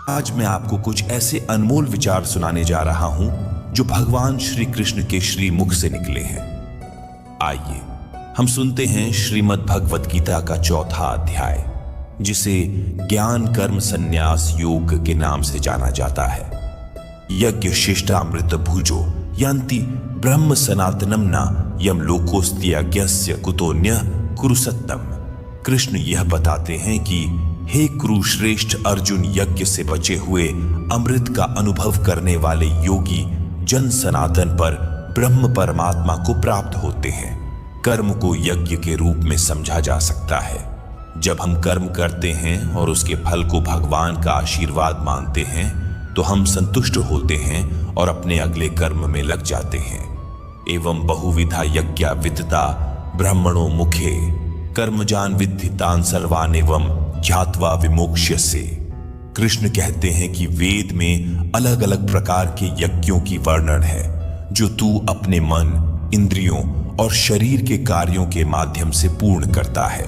आज मैं आपको कुछ ऐसे अनमोल विचार सुनाने जा रहा हूं जो भगवान श्री कृष्ण के श्री मुख से निकले हैं। आइए हम सुनते हैं श्रीमद् भगवत गीता का चौथा अध्याय, जिसे ज्ञान कर्म संन्यास योग के नाम से जाना जाता है। यज्ञ शिष्टामृत भुजो यान्ति ब्रह्म सनातनम न यम लोकोस्त्यज्ञस्य कुतोन्य कुरुसत्तम। कृष्ण यह बताते हैं कि हे कुरुश्रेष्ठ अर्जुन, यज्ञ से बचे हुए अमृत का अनुभव करने वाले योगी जन सनातन पर ब्रह्म परमात्मा को प्राप्त होते हैं। कर्म को यज्ञ के रूप में समझा जा सकता है। जब हम कर्म करते हैं और उसके फल को भगवान का आशीर्वाद मानते हैं तो हम संतुष्ट होते हैं और अपने अगले कर्म में लग जाते हैं। एवं बहुविधा यज्ञा विदता ब्रह्मणो मुखे कर्मजान विद्धितान सर्वान एवं ज्ञात्वा विमोक्ष्यसे। कृष्ण कहते हैं कि वेद में अलग अलग प्रकार के यज्ञों की वर्णन है जो तू अपने मन, इंद्रियों और शरीर के कार्यों के माध्यम से पूर्ण करता है।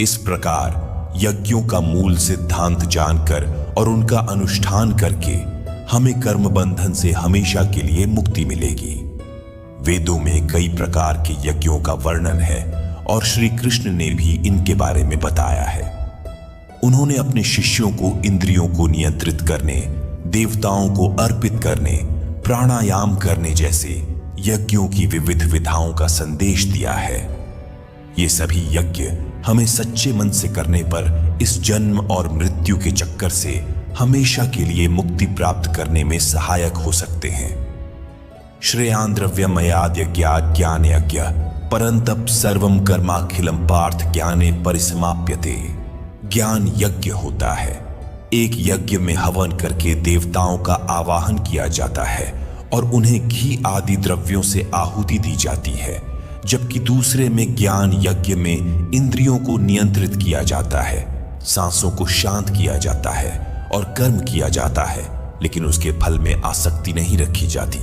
इस प्रकार यज्ञों का मूल सिद्धांत जानकर और उनका अनुष्ठान करके हमें कर्म बंधन से हमेशा के लिए मुक्ति मिलेगी। वेदों में कई प्रकार के यज्ञों का वर्णन है और श्री कृष्ण ने भी इनके बारे में बताया है। उन्होंने अपने शिष्यों को इंद्रियों को नियंत्रित करने, देवताओं को अर्पित करने, प्राणायाम करने जैसे यज्ञों की विविध विधाओं का संदेश दिया है। ये सभी यज्ञ हमें सच्चे मन से करने पर इस जन्म और मृत्यु के चक्कर से हमेशा के लिए मुक्ति प्राप्त करने में सहायक हो सकते हैं। श्रेयान् द्रव्यमयाद् यज्ञात् ज्ञान यज्ञ परंतप सर्वम कर्माखिलम पार्थ ज्ञाने परिसमाप्यते। ज्ञान यज्ञ होता है। एक यज्ञ में हवन करके देवताओं का आवाहन किया जाता है और उन्हें घी आदि द्रव्यों से आहुति दी जाती है, जबकि दूसरे में ज्ञान यज्ञ में इंद्रियों को नियंत्रित किया जाता है, सांसों को शांत किया जाता है और कर्म किया जाता है, लेकिन उसके फल में आसक्ति नहीं रखी जाती।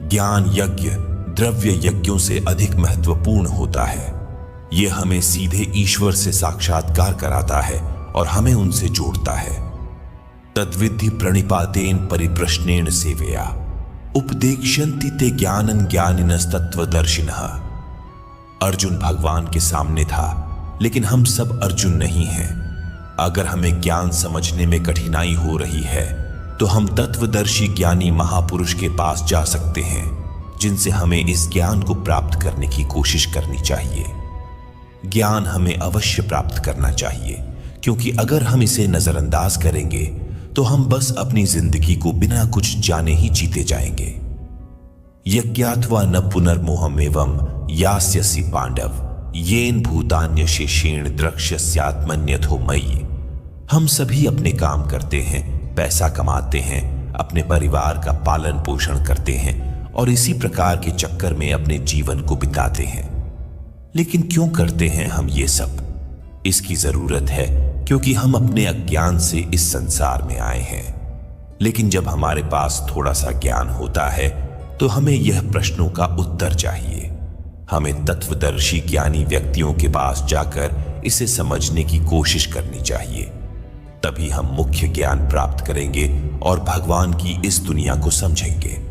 ज्ञान यज्ञ द्रव्य यज्ञों से अधिक महत्वपूर्ण होता है। यह हमें सीधे ईश्वर से साक्षात्कार कराता है और हमें उनसे जोड़ता है। तद्विद्धि प्रणिपातेन परिप्रश्नेन सेवया उपदेक्ष्यन्ति ते ज्ञानं ज्ञानिनस्तत्त्वदर्शिनः। अर्जुन भगवान के सामने था, लेकिन हम सब अर्जुन नहीं हैं। अगर हमें ज्ञान समझने में कठिनाई हो रही है तो हम तत्वदर्शी ज्ञानी महापुरुष के पास जा सकते हैं, जिनसे हमें इस ज्ञान को प्राप्त करने की कोशिश करनी चाहिए। ज्ञान हमें अवश्य प्राप्त करना चाहिए, क्योंकि अगर हम इसे नजरअंदाज करेंगे तो हम बस अपनी जिंदगी को बिना कुछ जाने ही जीते जाएंगे। यज्ञात्वा न पुनर्मोहमेवं यास्यसि पांडव येन भूतान्य शेषेण द्रक्ष्यस्यात्मन्यथो मयि। हम सभी अपने काम करते हैं, पैसा कमाते हैं, अपने परिवार का पालन पोषण करते हैं और इसी प्रकार के चक्कर में अपने जीवन को बिताते हैं। लेकिन क्यों करते हैं हम ये सब? इसकी जरूरत है क्योंकि हम अपने अज्ञान से इस संसार में आए हैं। लेकिन जब हमारे पास थोड़ा सा ज्ञान होता है तो हमें यह प्रश्नों का उत्तर चाहिए। हमें तत्वदर्शी ज्ञानी व्यक्तियों के पास जाकर इसे समझने की कोशिश करनी चाहिए। तभी हम मुख्य ज्ञान प्राप्त करेंगे और भगवान की इस दुनिया को समझेंगे।